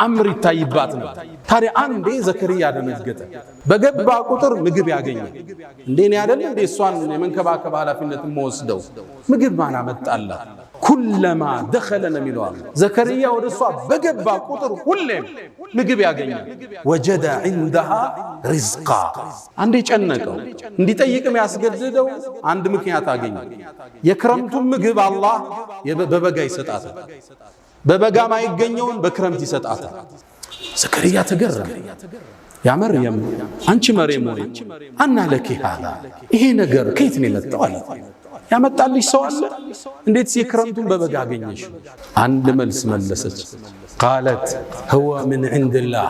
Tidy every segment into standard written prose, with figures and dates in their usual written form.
ተአምር ይታይባት ነው። ታዲያ አንዴ ዘከርያ ደነገጠ። በገባ ቁጥር ምግብ ያገኘ እንዴ ነው አይደል? እንዴ እሷን የመንከባከብ ኃላፊነት ወስደው ምግብ ማን አመጣላት? ኩለማ ደኸለ ነው የሚለው ዘከርያ ወደሷ በገባ ቁጥር ሁሌም ምግብ ያገኘ ወጀደ عندها رزقا አንዴ ጨነቀው እንዲጠይቅም ያስገድደው አንድ ምክንያት አገኘ። የክረምቱን ምግብ አላህ በበጋ ይሰጣታል፣ በበጋ ማይገኘውን በክረምት ይሰጣታል። ዘከርያ ተገረመ። ያ መርየም አንቺ መርየም ሆይ አና ለኪ ሃዛ ይሄ ነገር ከየት ነው የመጣው አለ። ያመጣልሽ ሰው አለ? እንዴት የክረምቱን በበጋ አገኘሽ? አንድ መልስ መለሰች። قالت هو من عند الله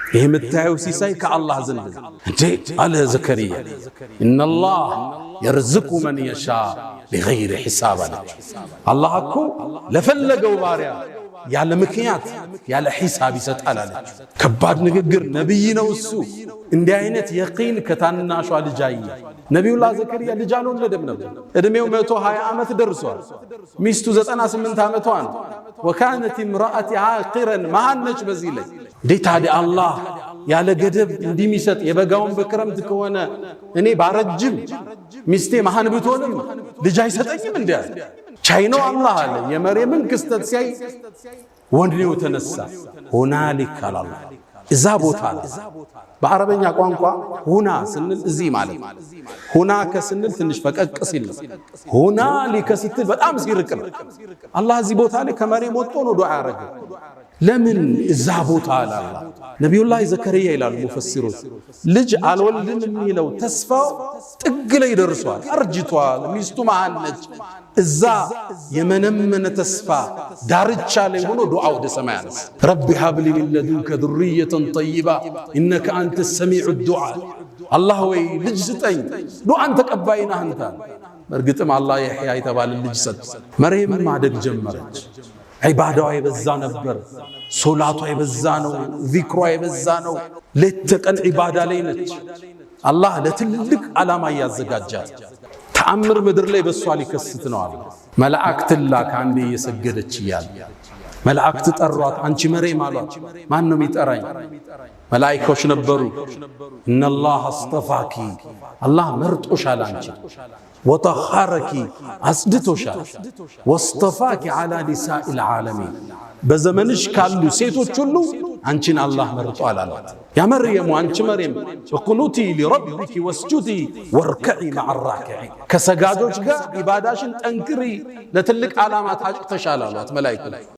ይሄ የምታየው ሲሳይ ከአላህ ዘንድ እንዴ አለ ዘከርያ። ان الله يرزق من يشاء بغير حساب አላህ እኮ ለፈለገው ባሪያ ያለ ምክንያት ያለ ሒሳብ ይሰጣል አለች። ከባድ ንግግር። ነብይ ነው እሱ። እንዲህ አይነት የቂን ከታናሿ ልጅ አየ። ነብዩላህ ዘከርያ ልጅ አልወለደም ነበር። እድሜው 120 ዓመት ደርሷል። ሚስቱ 98 ዓመቷ ነው። وكانت امرأتي عاقرا ማነች በዚህ ላይ እንዴት ታዲያ አላህ ያለ ገደብ እንዲሚሰጥ የበጋውን በክረምት ከሆነ እኔ ባረጅም ሚስቴ መሃን ብትሆንም ልጅ አይሰጠኝም እንዴ? ቻይናው አላህ አለ። የመርየምን ክስተት ሲያይ ወንድኔው ተነሳ። ሁናሊክ አላህ እዛ ቦታ አለ። በአረበኛ ቋንቋ ሁና ስንል እዚህ ማለት ሁና ከስንል ትንሽ ፈቀቅ ሲል ሁናሊክ ስትል በጣም ሲርቅ ነው። አላህ እዚህ ቦታ ላይ ከመርየም ወጥቶ ነው ዱዓ ያረገ። ለምን እዛ ቦታ አለ አላህ? ነብዩላህ ዘከርያ ይላሉ ሙፈሲሮች ልጅ አልወልድም የሚለው ተስፋው ጥግ ላይ ደርሷል። አርጅቷል። ሚስቱ መሃን ነች። እዛ የመነመነ ተስፋ ዳርቻ ላይ ሆኖ ዱዓ ወደ ሰማይ አነሳ። ረቢ ሀብሊ ሚን ለዱንከ ذርየተን ጠይባ ኢነከ አንተ ሰሚዑ ዱዓ። አላህ ወይ ልጅ ስጠኝ፣ ዱዓን ተቀባይ ነህ አንተ። በእርግጥም አላህ የሕያ የተባለ ልጅ ሰጠ። መርየም ማደግ ጀመረች። ዒባዳዋ የበዛ ነበር። ሶላቷ የበዛ ነው። ዚክሯ የበዛ ነው። ሌት ተቀን ዒባዳ ላይ ነች። አላህ ለትልቅ ዓላማ ያዘጋጃት። ተአምር ምድር ላይ በሷ ሊከስት ነው አለ። መላእክት ላከ። አንዴ እየሰገደች እያለ መላእክት ጠሯት። አንቺ መርየም አሏት። ማን ነው የሚጠራኝ? መላእክቶች ነበሩ። እነላህ አስጠፋኪ አላህ መርጦሻል አንቺ ወጠኸረኪ አጽድቶሻል ወስጠፋኪ ዐላ ኒሳኢል ዓለሚን በዘመንሽ ካሉ ሴቶች ሁሉ አንቺን አላህ መርጧል አሏት። ያ መርየም አንቺ መርየም እቁኑቲ ሊረቢኪ ወስጁዲ ወርከዒ መዐ ራኪዒን ከሰጋጆች ጋር ኢባዳሽን ጠንክሪ ለትልቅ ዓላማ ታጭተሻል አሏት መላእክቱ።